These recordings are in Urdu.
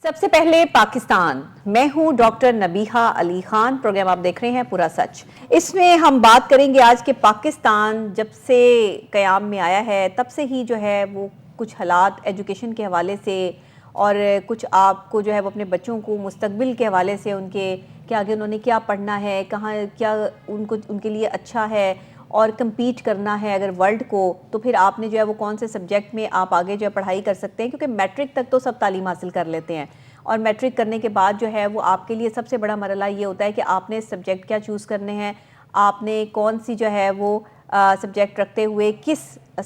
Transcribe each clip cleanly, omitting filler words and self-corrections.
سب سے پہلے پاکستان، میں ہوں ڈاکٹر نبیہہ علی خان، پروگرام آپ دیکھ رہے ہیں پورا سچ۔ اس میں ہم بات کریں گے آج کہ پاکستان جب سے قیام میں آیا ہے تب سے ہی جو ہے وہ کچھ حالات ایجوکیشن کے حوالے سے اور کچھ آپ کو جو ہے وہ اپنے بچوں کو مستقبل کے حوالے سے ان کے کہ آگے انہوں نے کیا پڑھنا ہے، کہاں کیا ان کے لیے اچھا ہے اور کمپیٹ کرنا ہے اگر ورلڈ کو، تو پھر آپ نے جو ہے وہ کون سے سبجیکٹ میں آپ آگے جو ہے پڑھائی کر سکتے ہیں، کیونکہ میٹرک تک تو سب تعلیم حاصل کر لیتے ہیں اور میٹرک کرنے کے بعد جو ہے وہ آپ کے لیے سب سے بڑا مرحلہ یہ ہوتا ہے کہ آپ نے سبجیکٹ کیا چوز کرنے ہیں، آپ نے کون سی جو ہے وہ سبجیکٹ رکھتے ہوئے کس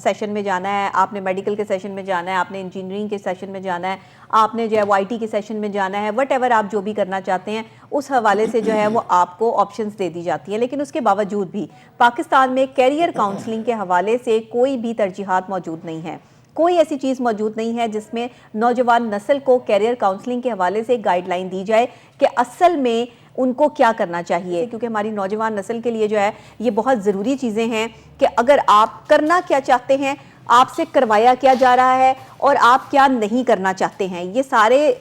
سیشن میں جانا ہے، آپ نے میڈیکل کے سیشن میں جانا ہے، آپ نے انجینئرنگ کے سیشن میں جانا ہے، آپ نے جو ہے وہ آئی ٹی کے سیشن میں جانا ہے، وٹ ایور آپ جو بھی کرنا چاہتے ہیں اس حوالے سے جو ہے وہ آپ کو آپشنز دے دی جاتی ہیں۔ لیکن اس کے باوجود بھی پاکستان میں کیریئر کاؤنسلنگ کے حوالے سے کوئی بھی ترجیحات موجود نہیں ہیں، کوئی ایسی چیز موجود نہیں ہے جس میں نوجوان نسل کو کیریئر کاؤنسلنگ کے حوالے سے گائیڈ لائن دی جائے کہ اصل میں ان کو کیا کرنا چاہیے، کیونکہ ہماری نوجوان نسل کے لیے جو ہے یہ بہت ضروری چیزیں ہیں کہ اگر آپ کرنا کیا چاہتے ہیں، آپ سے کروایا کیا جا رہا ہے اور آپ کیا نہیں کرنا چاہتے ہیں، یہ سارے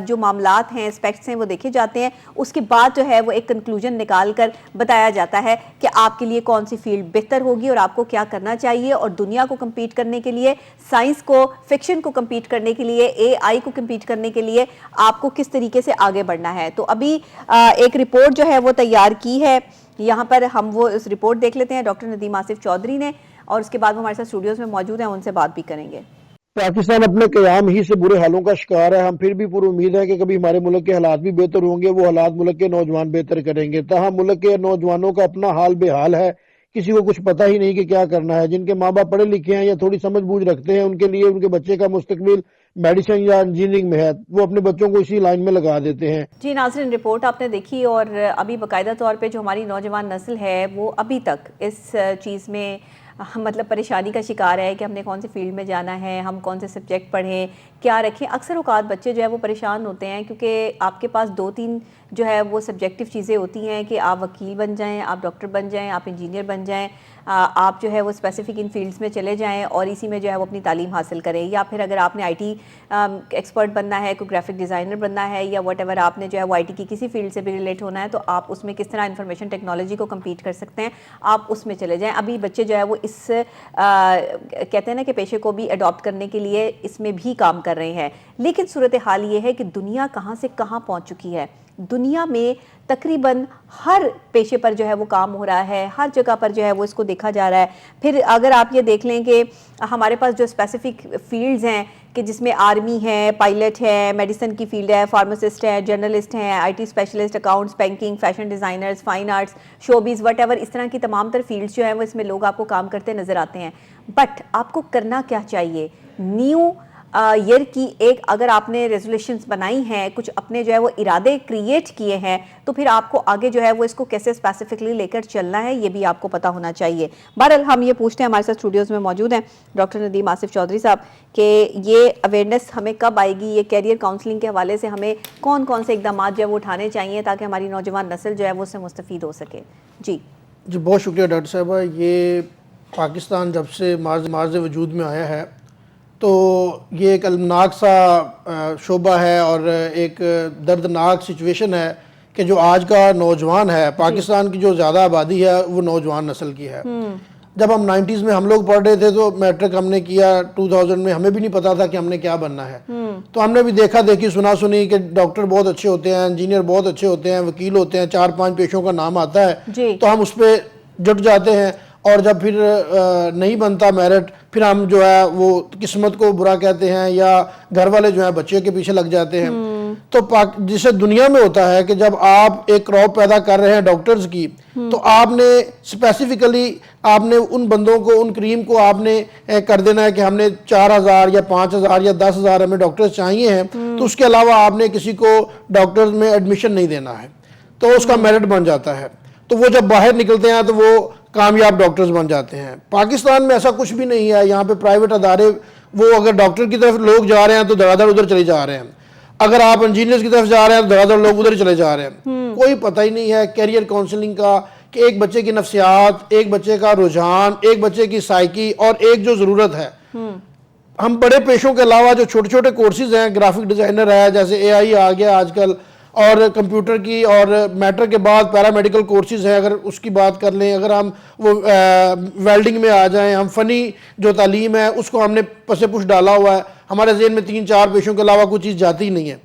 جو معاملات ہیں، اسپیکٹس ہیں، وہ دیکھے جاتے ہیں۔ اس کے بعد جو ہے وہ ایک کنکلوژن نکال کر بتایا جاتا ہے کہ آپ کے لیے کون سی فیلڈ بہتر ہوگی اور آپ کو کیا کرنا چاہیے، اور دنیا کو کمپیٹ کرنے کے لیے، سائنس کو، فکشن کو کمپیٹ کرنے کے لیے، اے آئی کو کمپیٹ کرنے کے لیے آپ کو کس طریقے سے آگے بڑھنا ہے۔ تو ابھی ایک رپورٹ جو ہے وہ تیار کی ہے، یہاں پر ہم وہ اس رپورٹ دیکھ لیتے ہیں ڈاکٹر ندیم آصف چودھری نے، اور اس کے بعد وہ ہمارے ساتھ اسٹوڈیوز میں موجود ہیں، ان سے بات بھی کریں گے۔ پاکستان اپنے قیام ہی سے برے حالوں کا شکار ہے، ہم پھر بھی پر امید ہے کہ کبھی ہمارے ملک کے حالات بھی بہتر ہوں گے، وہ حالات ملک کے نوجوان بہتر کریں گے۔ تاہم ملک کے نوجوانوں کا اپنا حال بے حال ہے، کسی کو کچھ پتہ ہی نہیں کہ کیا کرنا ہے۔ جن کے ماں باپ پڑھے لکھے ہیں یا تھوڑی سمجھ بوجھ رکھتے ہیں، ان کے لیے ان کے بچے کا مستقبل میڈیسن یا انجینئرنگ میں ہے، وہ اپنے بچوں کو اسی لائن میں لگا دیتے ہیں۔ جی ناظرین، رپورٹ آپ نے دیکھی، اور ابھی باقاعدہ طور پہ جو ہماری نوجوان نسل ہے وہ ابھی تک اس چیز میں مطلب پریشانی کا شکار ہے کہ ہم نے کون سی فیلڈ میں جانا ہے، ہم کون سے سبجیکٹ پڑھیں، کیا رکھیں۔ اکثر اوقات بچے جو ہے وہ پریشان ہوتے ہیں کیونکہ آپ کے پاس 2-3 جو ہے وہ سبجیکٹیو چیزیں ہوتی ہیں کہ آپ وکیل بن جائیں، آپ ڈاکٹر بن جائیں، آپ انجینئر بن جائیں، آپ جو ہے وہ اسپیسیفک ان فیلڈز میں چلے جائیں اور اسی میں جو ہے وہ اپنی تعلیم حاصل کریں، یا پھر اگر آپ نے آئی ٹی ایکسپرٹ بننا ہے، کوئی گرافک ڈیزائنر بننا ہے، یا واٹ ایور آپ نے جو ہے وہ آئی ٹی کی کسی فیلڈ سے بھی ریلیٹ ہونا ہے، تو آپ اس میں کس طرح انفارمیشن ٹیکنالوجی کو کمپیٹ کر سکتے ہیں، آپ اس میں چلے جائیں۔ ابھی بچے جو ہے وہ اس کہتے ہیں نا کہ پیشے کو بھی اڈاپٹ کرنے کے لیے اس میں بھی کام کر رہے ہیں، لیکن صورتحال یہ ہے کہ دنیا کہاں سے کہاں پہنچ چکی ہے۔ دنیا میں تقریباً ہر پیشے پر جو ہے وہ کام ہو رہا ہے، ہر جگہ پر جو ہے وہ اس کو دیکھا جا رہا ہے۔ پھر اگر آپ یہ دیکھ لیں کہ ہمارے پاس جو اسپیسیفک فیلڈز ہیں کہ جس میں آرمی ہے، پائلٹ ہے، میڈیسن کی فیلڈ ہے، فارماسسٹ ہے، جرنلسٹ ہیں، I T specialist, accounts, banking, fashion designers, fine arts, showbiz, whatever, اس طرح کی تمام تر فیلڈز جو ہیں وہ اس میں لوگ آپ کو کام کرتے نظر آتے ہیں۔ بٹ آپ کو کرنا کیا چاہیے؟ نیو ایئر کی ایک اگر آپ نے ریزولوشنز بنائی ہیں، کچھ اپنے جو ہے وہ ارادے کریٹ کیے ہیں، تو پھر آپ کو آگے جو ہے وہ اس کو کیسے اسپیسیفکلی لے کر چلنا ہے یہ بھی آپ کو پتہ ہونا چاہیے۔ بہرحال ہم یہ پوچھتے ہیں، ہمارے ساتھ اسٹوڈیوز میں موجود ہیں ڈاکٹر ندیم آصف چودھری صاحب، کہ یہ اویئرنیس ہمیں کب آئے گی، یہ کیریئر کاؤنسلنگ کے حوالے سے ہمیں کون کون سے اقدامات جو ہے وہ اٹھانے چاہیے تاکہ ہماری نوجوان نسل جو ہے وہ اس سے مستفید ہو سکے؟ جی بہت شکریہ ڈاکٹر صاحبہ۔ یہ پاکستان جب سے مارز وجود میں آیا ہے تو یہ ایک المناک سا شعبہ ہے اور ایک دردناک سچویشن ہے کہ جو آج کا نوجوان ہے، پاکستان کی جو زیادہ آبادی ہے وہ نوجوان نسل کی ہے۔ جب ہم 90s میں ہم لوگ پڑھ رہے تھے تو میٹرک ہم نے کیا 2000 میں، ہمیں بھی نہیں پتا تھا کہ ہم نے کیا بننا ہے، تو ہم نے بھی دیکھا دیکھی سنا سنی کہ ڈاکٹر بہت اچھے ہوتے ہیں، انجینئر بہت اچھے ہوتے ہیں، وکیل ہوتے ہیں، 4-5 پیشوں کا نام آتا ہے، تو ہم اس پہ جٹ جاتے ہیں، اور جب پھر نہیں بنتا میرٹ، پھر ہم جو ہے وہ قسمت کو برا کہتے ہیں یا گھر والے جو ہیں بچے کے پیچھے لگ جاتے ہیں۔ تو جسے دنیا میں ہوتا ہے کہ جب آپ ایک کراپ پیدا کر رہے ہیں ڈاکٹرز کی، تو آپ نے اسپیسیفکلی آپ نے ان بندوں کو، ان کریم کو آپ نے کر دینا ہے کہ ہم نے 4000 یا 5000 یا 10,000 ہمیں ڈاکٹرز چاہیے ہیں، تو اس کے علاوہ آپ نے کسی کو ڈاکٹرز میں ایڈمیشن نہیں دینا ہے، تو اس کا میرٹ بن جاتا ہے، تو وہ جب باہر نکلتے ہیں تو وہ کامیاب ڈاکٹرز بن جاتے ہیں۔ پاکستان میں ایسا کچھ بھی نہیں ہے، یہاں پہ پرائیویٹ ادارے، وہ اگر ڈاکٹر کی طرف لوگ جا رہے ہیں تو دھڑا دھڑ ادھر چلے جا رہے ہیں، اگر آپ انجینئرز کی طرف جا رہے ہیں تو دھڑا دھڑ لوگ ادھر چلے جا رہے ہیں۔ کوئی پتہ ہی نہیں ہے کیریئر کاؤنسلنگ کا کہ ایک بچے کی نفسیات، ایک بچے کا رجحان، ایک بچے کی سائیکی اور ایک جو ضرورت ہے، ہم بڑے پیشوں کے علاوہ جو چھوٹے چھوٹے کورسز ہیں، گرافک ڈیزائنر ہے، جیسے اے آئی آ گیا آج کل، اور کمپیوٹر کی، اور میٹرک کے بعد پیرامیڈیکل کورسز ہیں، اگر اس کی بات کر لیں، اگر ہم وہ ویلڈنگ میں آ جائیں، ہم فنی جو تعلیم ہے اس کو ہم نے پس پش ڈالا ہوا ہے، ہمارے ذہن میں 3-4 پیشوں کے علاوہ کوئی چیز جاتی ہی نہیں ہے.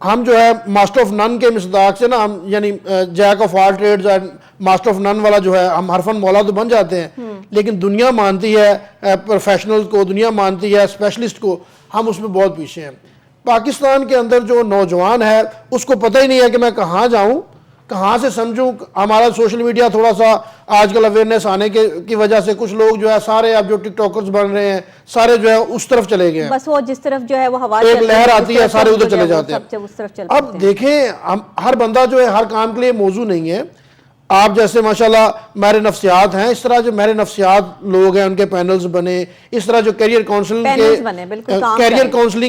ہم جو ہے ماسٹر آف نن کے مصداق سے نا، ہم یعنی جیک آف آل ٹریڈز اور ماسٹر آف نن والا جو ہے، ہم حرفن مولا تو بن جاتے ہیں، لیکن دنیا مانتی ہے پروفیشنل کو، دنیا مانتی ہے اسپیشلسٹ کو، ہم اس میں بہت پیچھے ہیں. پاکستان کے اندر جو نوجوان ہے اس کو پتہ ہی نہیں ہے کہ میں کہاں جاؤں، کہاں سے سمجھوں. ہمارا سوشل میڈیا تھوڑا سا آج کل اویئرنیس آنے کی وجہ سے کچھ لوگ جو ہے سارے اب جو ٹک ٹاکرز بن رہے ہیں سارے جو ہے اس طرف چلے گئے ہیں. بس وہ جس طرف جو ہے وہ ہوا ایک لہر آتی ہے سارے ادھر چلے جاتے ہیں. اس طرف چل اب دیکھیں، ہر بندہ جو ہے ہر کام کے لیے موضوع نہیں ہے. آپ جیسے ماشاءاللہ ماہر نفسیات ہیں، اس طرح جو ماہر نفسیات لوگ ہیں ان کے پینلز بنے، اس طرح جو کیریئر کاؤنسلنگ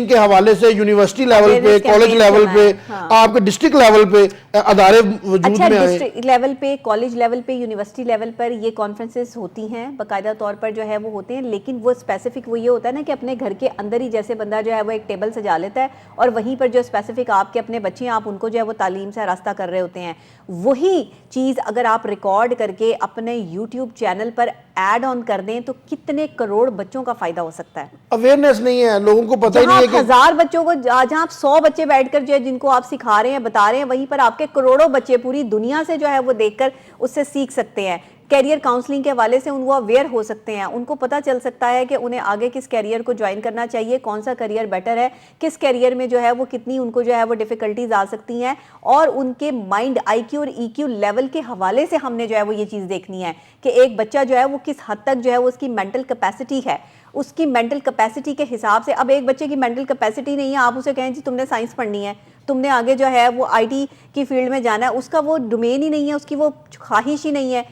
کے حوالے سے یونیورسٹی لیول پہ، کالج لیول پہ، آپ کے ڈسٹرکٹ لیول پہ ادارے وجود میں آئے. ڈسٹرکٹ لیول پہ، کالج لیول پہ، یونیورسٹی لیول پر یہ کانفرنسز ہوتی ہیں، باقاعدہ طور پر جو ہے وہ ہوتے ہیں، لیکن وہ اسپیسیفک وہ یہ ہوتا ہے نا کہ اپنے گھر کے اندر ہی جیسے بندہ جو ہے وہ ایک ٹیبل سجا لیتا ہے اور وہیں پر جو اسپیسیفک آپ کے اپنے بچے ہیں آپ ان کو جو ہے وہ تعلیم سے راستہ کر رہے ہوتے ہیں. وہی چیز اگر آپ ریکارڈ کر کے اپنے یوٹیوب چینل پر ایڈ آن کر دیں تو کتنے کروڑ بچوں کا فائدہ ہو سکتا ہے. اویئرنیس نہیں ہے، لوگوں کو پتہ ہی نہیں ہے کہ 1000 بچوں کو، جہاں آپ 100 بچے بیٹھ کر جو ہے جن کو آپ سکھا رہے ہیں، بتا رہے ہیں، وہیں پر آپ کے کروڑوں بچے پوری دنیا سے جو ہے وہ دیکھ کر اس سے سیکھ سکتے ہیں. کیریئر کاؤنسلنگ کے حوالے سے وہ اویئر ہو سکتے ہیں، ان کو پتہ چل سکتا ہے کہ انہیں آگے کس کیریئر کو جوائن کرنا چاہیے، کون سا کیریئر بیٹر ہے، کس کیریئر میں جو ہے وہ کتنی ان کو جو ہے وہ ڈیفیکلٹیز آ سکتی ہیں، اور ان کے مائنڈ آئی کیو اور ای کیو لیول کے حوالے سے ہم نے جو ہے وہ یہ چیز دیکھنی ہے کہ ایک بچہ جو ہے وہ کس حد تک جو ہے وہ اس کی مینٹل کیپیسٹی ہے. اس کی مینٹل کیپیسٹی کے حساب سے، اب ایک بچے کی مینٹل کیپیسٹی نہیں ہے، آپ اسے کہیں جی تم نے سائنس پڑھنی ہے، تم نے آگے جو ہے وہ آئی ٹی کی فیلڈ میں جانا ہے، اس کا وہ ڈومین ہی نہیں ہے، اس کی وہ خواہش ہی نہیں ہے.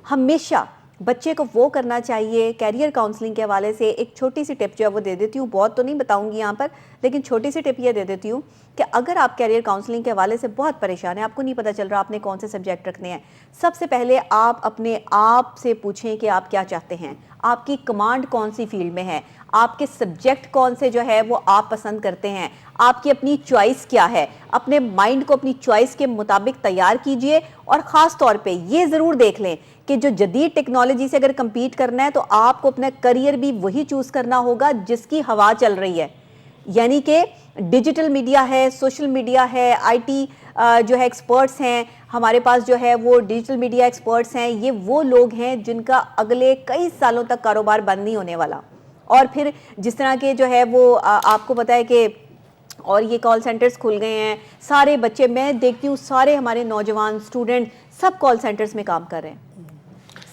ہمیشہ بچے کو وہ کرنا چاہیے. کیریئر کاؤنسلنگ کے حوالے سے ایک چھوٹی سی ٹپ جو ہے وہ دے دیتی ہوں، بہت تو نہیں بتاؤں گی یہاں پر، لیکن چھوٹی سی ٹپ یہ دے دیتی ہوں کہ اگر آپ کیریئر کاؤنسلنگ کے حوالے سے بہت پریشان ہیں، آپ کو نہیں پتہ چل رہا آپ نے کون سے سبجیکٹ رکھنے ہیں، سب سے پہلے آپ اپنے آپ سے پوچھیں کہ آپ کیا چاہتے ہیں، آپ کی کمانڈ کون سی فیلڈ میں ہے، آپ کے سبجیکٹ کون سے جو ہے وہ آپ پسند کرتے ہیں، آپ کی اپنی چوائس کیا ہے. اپنے مائنڈ کو اپنی چوائس کے مطابق تیار کیجئے، اور خاص طور پہ یہ ضرور دیکھ لیں کہ جو جدید ٹیکنالوجی سے اگر کمپیٹ کرنا ہے تو آپ کو اپنا کریئر بھی وہی چوز کرنا ہوگا جس کی ہوا چل رہی ہے. یعنی کہ ڈیجیٹل میڈیا ہے، سوشل میڈیا ہے، آئی ٹی جو ہے ایکسپرٹس ہیں ہمارے پاس، جو ہے وہ ڈیجیٹل میڈیا ایکسپرٹس ہیں، یہ وہ لوگ ہیں جن کا اگلے کئی سالوں تک کاروبار بند نہیں ہونے والا. اور پھر جس طرح کے جو ہے وہ آپ کو پتہ ہے کہ اور یہ کال سینٹرز کھل گئے ہیں، سارے بچے میں دیکھتی ہوں، سارے ہمارے نوجوان اسٹوڈنٹ سب کال سینٹرز میں کام کر رہے ہیں.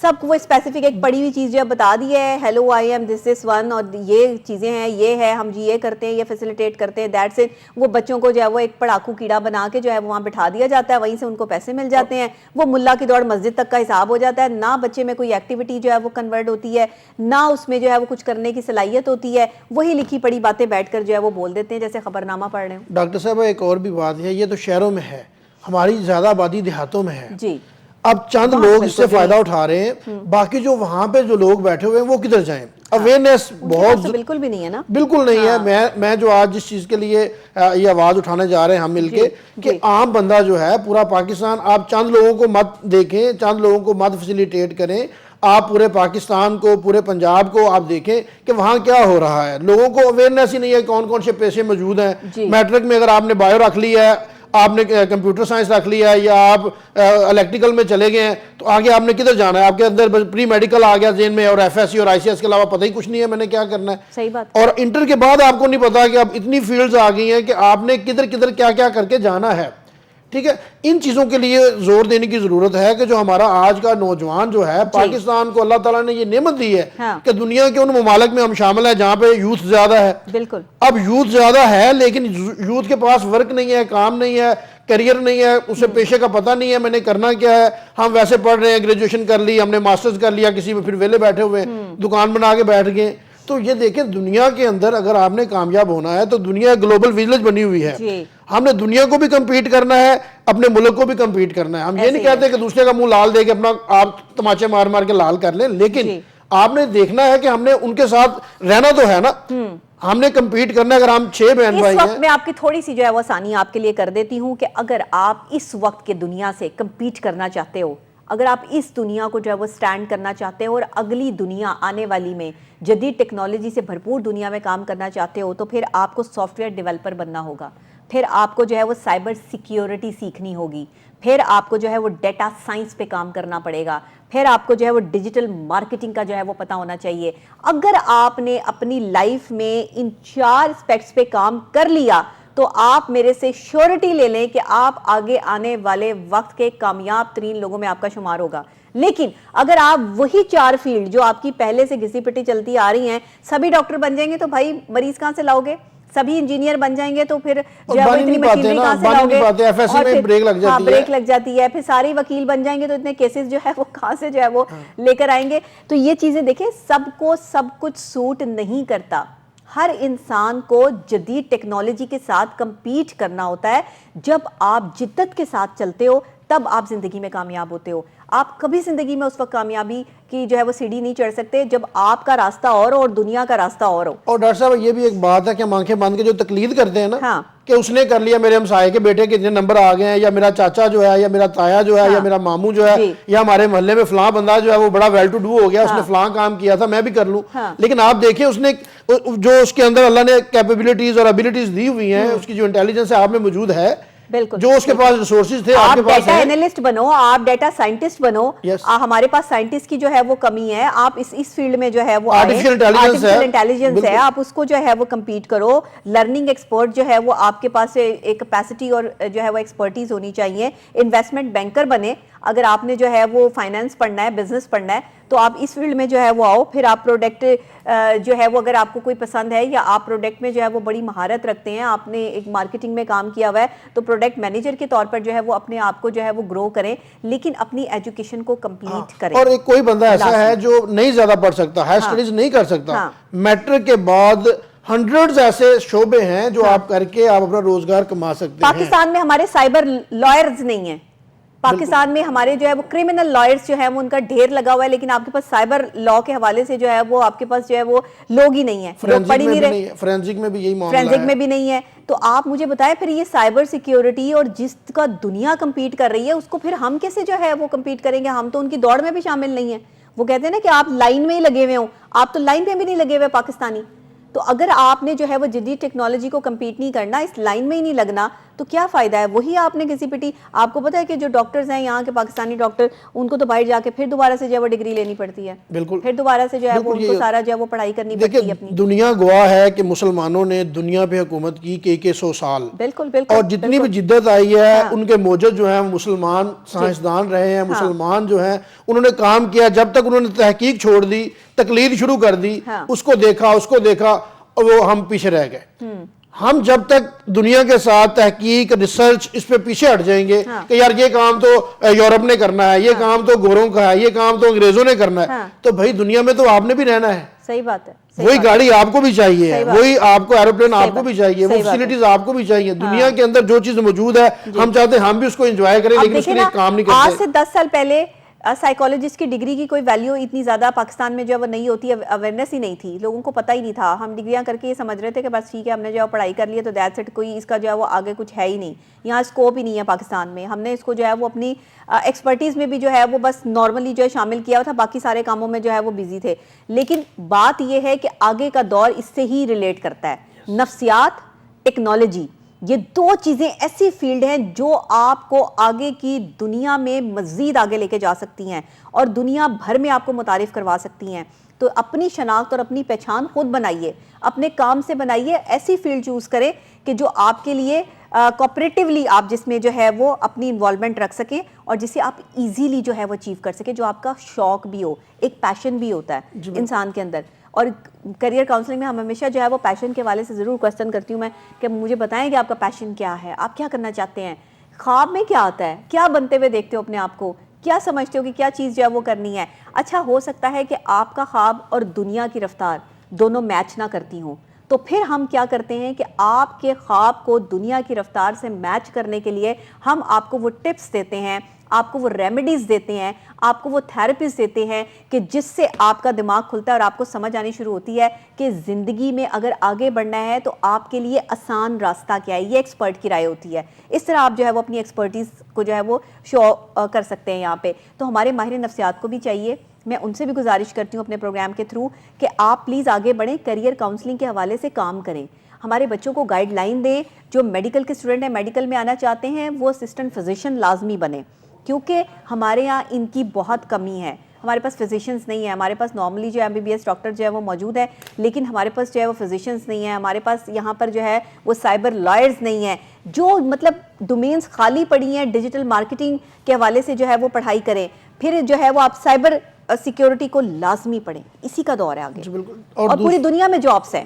سب کو وہ اسپیسیفک ایک پڑھی ہوئی چیز جو ہے بتا دی ہے، hello I am this one, اور یہ چیزیں ہیں، یہ ہے، ہم جی یہ کرتے ہیں، یہ فیسیلیٹیٹ کرتے ہیں، دیٹس اٹ. وہ بچوں کو جو ہے وہ ایک پڑھاکو کیڑا بنا کے جو ہے وہاں بٹھا دیا جاتا ہے، وہیں سے ان کو پیسے مل جاتے ہیں. وہ ملا کی دوڑ مسجد تک کا حساب ہو جاتا ہے. نہ بچے میں کوئی ایکٹیویٹی جو ہے وہ کنورٹ ہوتی ہے، نہ اس میں جو ہے وہ کچھ کرنے کی صلاحیت ہوتی ہے. وہی لکھی پڑھی باتیں بیٹھ کر جو ہے وہ بول دیتے ہیں جیسے خبرنامہ پڑھ رہے ہوں. ڈاکٹر صاحب ایک اور بھی بات ہے، یہ تو شہروں میں ہے، ہماری زیادہ آبادی دیہاتوں میں ہے. جی، اب چند لوگ اس سے فائدہ اٹھا رہے ہیں، باقی جو وہاں پہ جو لوگ بیٹھے ہوئے ہیں وہ کدھر جائیں؟ اویئرنیس بہت بالکل بھی نہیں ہے نا، بالکل نہیں ہے. میں جو آج جس چیز کے لیے یہ آواز اٹھانے جا رہے ہیں ہم مل کے، کہ عام بندہ جو ہے پورا پاکستان، آپ چند لوگوں کو مت دیکھیں، چند لوگوں کو مت فیسیلیٹیٹ کریں، آپ پورے پاکستان کو، پورے پنجاب کو آپ دیکھیں کہ وہاں کیا ہو رہا ہے. لوگوں کو اویئرنیس ہی نہیں ہے کون کون سے پیشے موجود ہیں. میٹرک میں اگر آپ نے بایو رکھ لی ہے، آپ نے کمپیوٹر سائنس رکھ لیا ہے، یا آپ الیکٹریکل میں چلے گئے ہیں، تو آگے آپ نے کدھر جانا ہے؟ آپ کے اندر پری میڈیکل آ گیا ذہن میں، اور ایف ایس سی اور آئی سی ایس کے علاوہ پتہ ہی کچھ نہیں ہے میں نے کیا کرنا ہے. صحیح بات. اور انٹر کے بعد آپ کو نہیں پتا کہ اب اتنی فیلڈز آ گئی ہیں کہ آپ نے کدھر کدھر کیا کیا کر کے جانا ہے. ٹھیک ہے، ان چیزوں کے لیے زور دینے کی ضرورت ہے کہ جو ہمارا آج کا نوجوان جو ہے، پاکستان کو اللہ تعالیٰ نے یہ نعمت دی ہے کہ دنیا کے ان ممالک میں ہم شامل ہیں جہاں پہ یوتھ زیادہ ہے. بالکل. اب یوتھ زیادہ ہے لیکن یوتھ کے پاس ورک نہیں ہے، کام نہیں ہے، کیریئر نہیں ہے، اسے پیشے کا پتہ نہیں ہے میں نے کرنا کیا ہے. ہم ویسے پڑھ رہے ہیں، گریجویشن کر لی، ہم نے ماسٹرز کر لیا کسی میں، پھر ویلے بیٹھے ہوئے دکان بنا کے بیٹھ گئے. تو یہ دیکھیں دنیا کے اندر اگر آپ نے کامیاب ہونا ہے تو دنیا گلوبل ویلیج بنی ہوئی ہے. ہم نے دنیا کو بھی کمپیٹ کرنا ہے، اپنے ملک کو بھی کمپیٹ کرنا ہے. ہم یہ نہیں کہتے کہ دوسرے کا منہ لال دے کے اپنا آپ تماچے مار مار کے لال کر لیں، لیکن آپ نے دیکھنا ہے کہ ہم نے ان کے ساتھ رہنا تو ہے نا, ہم نے کمپیٹ کرنا ہے. اگر ہم 6 بہن بھائی اس وقت ہیں, میں آپ کی تھوڑی سی جو ہے وہ آسانی آپ کے لیے کر دیتی ہوں کہ اگر آپ اس وقت کے دنیا سے کمپیٹ کرنا چاہتے ہو, اگر آپ اس دنیا کو جو ہے وہ سٹینڈ کرنا چاہتے ہو اور اگلی دنیا آنے والی میں جدید ٹیکنالوجی سے بھرپور دنیا میں کام کرنا چاہتے ہو, تو پھر آپ کو سافٹ ویئر ڈیولپر بننا ہوگا, پھر آپ کو جو ہے وہ سائبر سیکیورٹی سیکھنی ہوگی, پھر آپ کو جو ہے وہ ڈیٹا سائنس پہ کام کرنا پڑے گا, پھر آپ کو جو ہے وہ ڈیجیٹل مارکیٹنگ کا جو ہے وہ پتہ ہونا چاہیے. اگر آپ نے اپنی لائف میں ان 4 اسپیکٹس پہ کام کر لیا تو آپ میرے سے شیورٹی لے لیں کہ آپ آگے آنے والے وقت کے کامیاب ترین لوگوں میں آپ کا شمار ہوگا. لیکن اگر آپ وہی 4 فیلڈ جو آپ کی پہلے سے گھسی پٹی چلتی آ رہی ہیں, سبھی ڈاکٹر بن جائیں گے تو بھائی مریض کہاں سے لاؤ گے, سبھی انجینئر بن جائیں گے تو پھر جو ہے وہ اتنی مشینری کہاں سے لاؤ گے, اور پھر بریک لگ جاتی ہے, پھر سارے وکیل بن جائیں گے تو اتنے کیسز جو ہے وہ کہاں سے جو ہے وہ لے کر آئیں گے. تو یہ چیزیں دیکھیں, سب کو سب کچھ سوٹ نہیں کرتا. ہر انسان کو جدید ٹیکنالوجی کے ساتھ کمپیٹ کرنا ہوتا ہے. جب آپ جدت کے ساتھ چلتے ہو تب آپ زندگی میں کامیاب ہوتے ہو. آپ کبھی زندگی میں اس وقت کامیابی کی جو ہے وہ سیڑھی نہیں چڑھ سکتے جب آپ کا راستہ اور دنیا کا راستہ اور ہو. اور ڈاکٹر صاحب یہ بھی ایک بات ہے کہ ہم آنکھیں باندھ کے جو تقلید کرتے ہیں نا, ہاں, کہ اس نے کر لیا, میرے ہمسائے کے بیٹے کے اتنے نمبر آ گئے ہیں, یا میرا چاچا جو ہے, یا میرا تایا جو ہے, یا میرا ماموں جو ہے, یا ہمارے محلے میں فلاں بندہ جو ہے وہ بڑا ویل ٹو ڈو ہو گیا, اس نے فلاں کام کیا تھا, میں بھی کر لوں. لیکن آپ دیکھیں اس نے جو اس کے اندر اللہ نے کیپیبلٹیز اور ابیلٹیز دی ہوئی ہیں, اس کی جو انٹیلیجنس آپ میں موجود ہے, جو اس کے پاس ریسورسز تھے آپ کے پاس ڈیٹا انالسٹ بنو, آپ ڈیٹا سائنٹسٹ بنو. ہمارے پاس سائنٹسٹ کی جو ہے وہ کمی ہے, آپ اس فیلڈ میں جو ہے وہ آرٹیفیشل انٹیلیجنس ہے, آپ اس کو جو ہے وہ کمپیٹ کرو. لرننگ ایکسپرٹ جو ہے وہ آپ کے پاس ایک کیپیسٹی اور جو ہے وہ ایکسپرٹیز ہونی چاہیے. انویسٹمنٹ بینکر بنے, اگر آپ نے جو ہے وہ فائنانس پڑھنا ہے, بزنس پڑھنا ہے, تو آپ اس فیلڈ میں جو ہے وہ آؤ. پھر آپ پروڈکٹ جو ہے وہ اگر آپ کو کوئی پسند ہے یا آپ پروڈکٹ میں جو ہے وہ بڑی مہارت رکھتے ہیں, آپ نے ایک مارکیٹنگ میں کام کیا ہوا ہے, تو پروڈکٹ مینیجر کے طور پر جو ہے وہ اپنے آپ کو جو ہے وہ گرو کریں, لیکن اپنی ایجوکیشن کو کمپلیٹ کریں. اور ایک کوئی بندہ ایسا ہے جو نہیں زیادہ پڑھ سکتا, ہائر سٹڈیز نہیں کر سکتا, میٹرک کے بعد ہنڈریڈز ایسے شعبے ہیں جو آپ کر کے آپ اپنا روزگار کما سکتے ہیں. پاکستان میں ہمارے سائبر لائرز نہیں ہیں, پاکستان میں ہمارے جو ہے وہ کرمنل لائرز جو ہیں وہ ان کا ڈھیر لگا ہوا ہے, لیکن آپ کے پاس سائبر لا کے حوالے سے جو ہے وہ آپ کے پاس جو ہے وہ لوگ ہی نہیں ہیں, لوگ پڑھ ہی نہیں رہے. فرینزک میں بھی یہی معاملہ ہے, فرینزک میں بھی نہیں ہے. تو آپ مجھے بتائیں پھر یہ سائبر سیکیورٹی اور جس کا دنیا کمپیٹ کر رہی ہے اس کو پھر ہم کیسے جو ہے وہ کمپیٹ کریں گے؟ ہم تو ان کی دوڑ میں بھی شامل نہیں ہیں. وہ کہتے ہیں نا کہ آپ لائن میں ہی لگے ہوئے ہوں, آپ تو لائن میں بھی نہیں لگے ہوئے پاکستانی. تو اگر آپ نے جو ہے وہ جدید ٹیکنالوجی کو کمپیٹ نہیں کرنا, اس لائن میں ہی نہیں لگنا, تو کیا فائدہ ہے؟ وہی آپ نے کسی پٹی, آپ کو پتہ ہے کہ جو ڈاکٹرز ہیں یہاں کے پاکستانی ڈاکٹر, ان کو تو باہر جا کے پھر دوبارہ سے جو ہے وہ ڈگری لینی پڑتی ہے, بالکل, پھر دوبارہ سے جو ہے وہ ان کو سارا جو ہے وہ پڑھائی کرنی پڑتی ہے اپنی. دنیا گواہ ہے کہ مسلمانوں نے دنیا پہ حکومت کی کہ 100 سال, بالکل بالکل, اور جتنی بھی جدت آئی ہے ان کے موجد جو ہیں مسلمان سائنسدان رہے ہیں, مسلمان جو ہیں انہوں نے کام کیا. جب تک انہوں نے تحقیق چھوڑ دی, تقلید شروع کر دی, اس کو دیکھا, وہ ہم پیچھے رہ گئے. ہم جب تک دنیا کے ساتھ تحقیق ریسرچ اس پہ پیچھے ہٹ جائیں گے کہ یار یہ کام تو یورپ نے کرنا ہے, یہ کام تو گوروں کا ہے, یہ کام تو انگریزوں نے کرنا ہے, تو بھائی دنیا میں تو آپ نے بھی رہنا ہے. صحیح بات ہے, وہی گاڑی آپ کو بھی چاہیے, وہی آپ کو ایروپلین آپ کو بھی چاہیے, وہ فیسلٹیز آپ کو بھی چاہیے. دنیا کے اندر جو چیز موجود ہے ہم چاہتے ہیں ہم بھی اس کو انجوائے کریں, لیکن اس کے لیے کام نہیں کرتے. آج سے 10 سال پہلے سائیکالوجسٹ کی ڈگری کی کوئی ویلیو اتنی زیادہ پاکستان میں جو ہے وہ نہیں ہوتی, اویئرنیس ہی نہیں تھی, لوگوں کو پتہ ہی نہیں تھا. ہم ڈگریاں کر کے یہ سمجھ رہے تھے کہ بس ٹھیک ہے ہم نے جو ہے پڑھائی کر لی ہے تو دیٹس اٹ, کوئی اس کا جو ہے وہ آگے کچھ ہے ہی نہیں, یہاں اسکوپ ہی نہیں ہے پاکستان میں. ہم نے اس کو جو ہے وہ اپنی ایکسپرٹیز میں بھی جو ہے وہ بس نارملی جو ہے شامل کیا تھا, باقی سارے کاموں میں جو ہے وہ بیزی تھے. لیکن بات یہ ہے کہ آگے کا دور اس سے ہی ریلیٹ کرتا ہے. نفسیات, ٹیکنالوجی, یہ 2 چیزیں ایسی فیلڈ ہیں جو آپ کو آگے کی دنیا میں مزید آگے لے کے جا سکتی ہیں اور دنیا بھر میں آپ کو متعارف کروا سکتی ہیں. تو اپنی شناخت اور اپنی پہچان خود بنائیے, اپنے کام سے بنائیے, ایسی فیلڈ چوز کریں کہ جو آپ کے لیے کوپریٹیولی آپ جس میں جو ہے وہ اپنی انوالومنٹ رکھ سکیں اور جسے آپ ایزیلی جو ہے وہ اچیو کر سکیں, جو آپ کا شوق بھی ہو, ایک پیشن بھی ہوتا ہے انسان کے اندر. اور کریئر کاؤنسلنگ میں ہم ہمیشہ جو ہے وہ پیشن کے حوالے سے ضرور کوسچن کرتی ہوں میں کہ مجھے بتائیں کہ آپ کا پیشن کیا ہے, آپ کیا کرنا چاہتے ہیں, خواب میں کیا آتا ہے, کیا بنتے ہوئے دیکھتے ہو اپنے آپ کو, کیا سمجھتے ہو کہ کیا چیز جو ہے وہ کرنی ہے. اچھا ہو سکتا ہے کہ آپ کا خواب اور دنیا کی رفتار دونوں میچ نہ کرتی ہوں, تو پھر ہم کیا کرتے ہیں کہ آپ کے خواب کو دنیا کی رفتار سے میچ کرنے کے لیے ہم آپ کو وہ ٹپس دیتے ہیں، آپ کو وہ ریمیڈیز دیتے ہیں، آپ کو وہ تھیراپیز دیتے ہیں کہ جس سے آپ کا دماغ کھلتا ہے اور آپ کو سمجھ آنی شروع ہوتی ہے کہ زندگی میں اگر آگے بڑھنا ہے تو آپ کے لیے آسان راستہ کیا ہے. یہ ایکسپرٹ کی رائے ہوتی ہے. اس طرح آپ جو ہے وہ اپنی ایکسپرٹیز کو جو ہے وہ شو کر سکتے ہیں یہاں پہ. تو ہمارے ماہر نفسیات کو بھی چاہیے، میں ان سے بھی گزارش کرتی ہوں اپنے پروگرام کے تھرو کہ آپ پلیز آگے بڑھیں، کیریئر کاؤنسلنگ کے حوالے سے کام کریں، ہمارے بچوں کو گائیڈ لائن دیں. جو میڈیکل کے اسٹوڈنٹ ہیں، میڈیکل میں آنا چاہتے ہیں، وہ اسسٹنٹ فزیشین لازمی بنے، کیونکہ ہمارے یہاں ان کی بہت کمی ہے. ہمارے پاس فزیشنز نہیں ہیں، ہمارے پاس نارملی جو M B B S doctor جو ہے وہ موجود ہے، لیکن ہمارے پاس جو ہے وہ فزیشنز نہیں ہیں، ہمارے پاس یہاں پر جو ہے وہ سائبر لائرز نہیں ہیں، جو مطلب ڈومینز خالی پڑی ہیں. ڈیجیٹل مارکیٹنگ کے حوالے سے جو ہے وہ پڑھائی کریں، پھر جو ہے وہ آپ سائبر سیکیورٹی کو لازمی پڑھیں. اسی کا دور ہے آگے. جی بالکل. اور پوری دنیا میں جابس ہیں،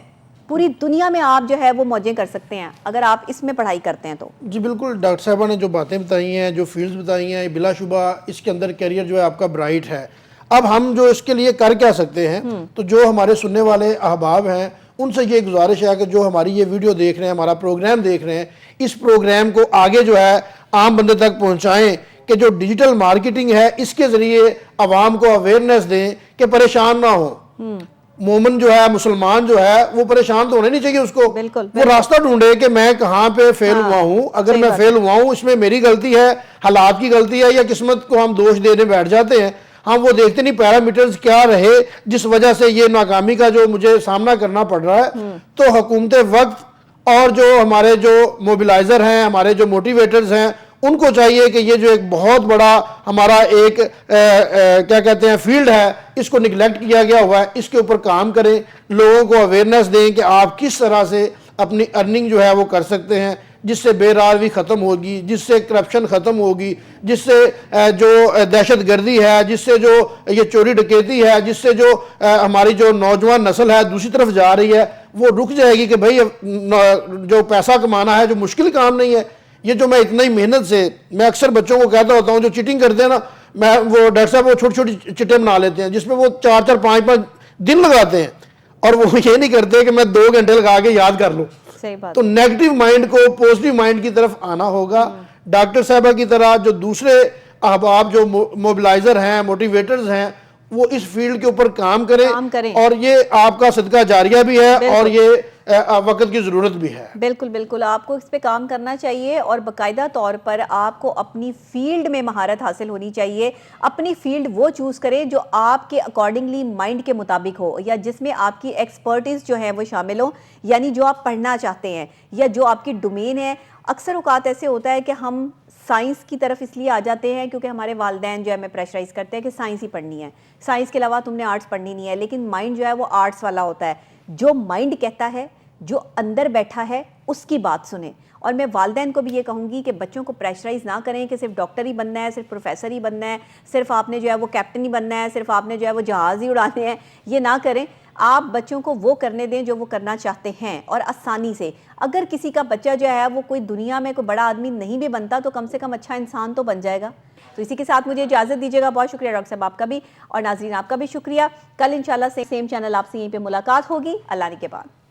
پوری دنیا میں آپ جو ہے وہ موجیں کر سکتے ہیں اگر آپ اس میں پڑھائی کرتے ہیں تو. جی بالکل، ڈاکٹر صاحبہ نے جو باتیں بتائی ہیں، جو فیلڈز بتائی ہیں، بلا شبہ اس کے اندر کیریئر جو ہے آپ کا برائٹ ہے. اب ہم جو اس کے لیے کر کیا سکتے ہیں، تو جو ہمارے سننے والے احباب ہیں ان سے یہ گزارش ہے کہ جو ہماری یہ ویڈیو دیکھ رہے ہیں، ہمارا پروگرام دیکھ رہے ہیں، اس پروگرام کو آگے جو ہے عام بندے تک پہنچائیں کہ جو ڈیجیٹل مارکیٹنگ ہے اس کے ذریعے عوام کو اویئرنیس دیں کہ پریشان نہ ہوں. مومن جو ہے، مسلمان جو ہے، وہ پریشان تو ہونے نہیں چاہیے اس کو. بالکل وہ راستہ ڈھونڈے کہ میں کہاں پہ فیل ہوا ہوں. اگر میں فیل ہوا ہوں اس میں میری غلطی ہے، حالات کی غلطی ہے، یا قسمت کو ہم دوش دینے بیٹھ جاتے ہیں. ہم وہ دیکھتے نہیں پیرامیٹرز کیا رہے جس وجہ سے یہ ناکامی کا جو مجھے سامنا کرنا پڑ رہا ہے. تو حکومت وقت اور جو ہمارے جو موبلائزر ہیں، ہمارے جو موٹیویٹرز ہیں، ان کو چاہیے کہ یہ جو ایک بہت بڑا ہمارا ایک کیا کہتے ہیں فیلڈ ہے، اس کو نگلیکٹ کیا گیا ہوا ہے، اس کے اوپر کام کریں، لوگوں کو اویئرنیس دیں کہ آپ کس طرح سے اپنی ارننگ جو ہے وہ کر سکتے ہیں، جس سے بے راروی ختم ہوگی، جس سے کرپشن ختم ہوگی، جس سے جو دہشت گردی ہے، جس سے جو یہ چوری ڈکیتی ہے، جس سے جو ہماری جو نوجوان نسل ہے دوسری طرف جا رہی ہے، وہ رک جائے گی کہ بھئی جو پیسہ کمانا ہے جو مشکل کام نہیں ہے. یہ جو میں اتنا ہی محنت سے، میں اکثر بچوں کو کہتا ہوتا ہوں جو چیٹنگ کرتے ہیں نا، میں وہ ڈاکٹر صاحب وہ چھوٹی چھوٹی چٹیں بنا لیتے ہیں جس میں وہ 4 5 دن لگاتے ہیں، اور وہ یہ نہیں کرتے کہ میں 2 گھنٹے لگا کے یاد کر لوں. صحیح بات. تو نیگیٹو مائنڈ کو پوزیٹیو مائنڈ کی طرف آنا ہوگا. ڈاکٹر صاحبہ کی طرح جو دوسرے احباب جو موبلائزر ہیں، موٹیویٹرز ہیں، وہ اس فیلڈ کے اوپر کام کریں. اور یہ آپ کا صدقہ جاریہ بھی ہے اور یہ وقت کی ضرورت بھی ہے. بالکل بالکل، آپ کو اس پہ کام کرنا چاہیے اور باقاعدہ طور پر آپ کو اپنی فیلڈ میں مہارت حاصل ہونی چاہیے. اپنی فیلڈ وہ چوز کریں جو آپ کے اکارڈنگلی مائنڈ کے مطابق ہو، یا جس میں آپ کی ایکسپرٹیز جو ہے وہ شامل ہو، یعنی جو آپ پڑھنا چاہتے ہیں یا جو آپ کی ڈومین ہے. اکثر اوقات ایسے ہوتا ہے کہ ہم سائنس کی طرف اس لیے آ جاتے ہیں کیونکہ ہمارے والدین جو ہے ہمیں پریشرائز کرتے ہیں کہ سائنس ہی پڑھنی ہے، سائنس کے علاوہ تم نے آرٹس پڑھنی نہیں ہے. لیکن مائنڈ جو ہے وہ آرٹس والا ہوتا ہے. جو مائنڈ کہتا ہے، جو اندر بیٹھا ہے، اس کی بات سنیں. اور میں والدین کو بھی یہ کہوں گی کہ بچوں کو پریشرائز نہ کریں کہ صرف ڈاکٹر ہی بننا ہے، صرف پروفیسر ہی بننا ہے، صرف آپ نے جو ہے وہ کیپٹن ہی بننا ہے، صرف آپ نے جو ہے وہ جہاز ہی اڑانے ہیں. یہ نہ کریں. آپ بچوں کو وہ کرنے دیں جو وہ کرنا چاہتے ہیں، اور آسانی سے. اگر کسی کا بچہ جو ہے وہ کوئی دنیا میں کوئی بڑا آدمی نہیں بھی بنتا تو کم سے کم اچھا انسان تو بن جائے گا. تو اسی کے ساتھ مجھے اجازت دیجیے گا. بہت شکریہ ڈاکٹر صاحب آپ کا بھی، اور ناظرین آپ کا بھی شکریہ. کل انشاءاللہ سیم چینل آپ سے یہیں پہ ملاقات ہوگی. اللہ نے کے بعد.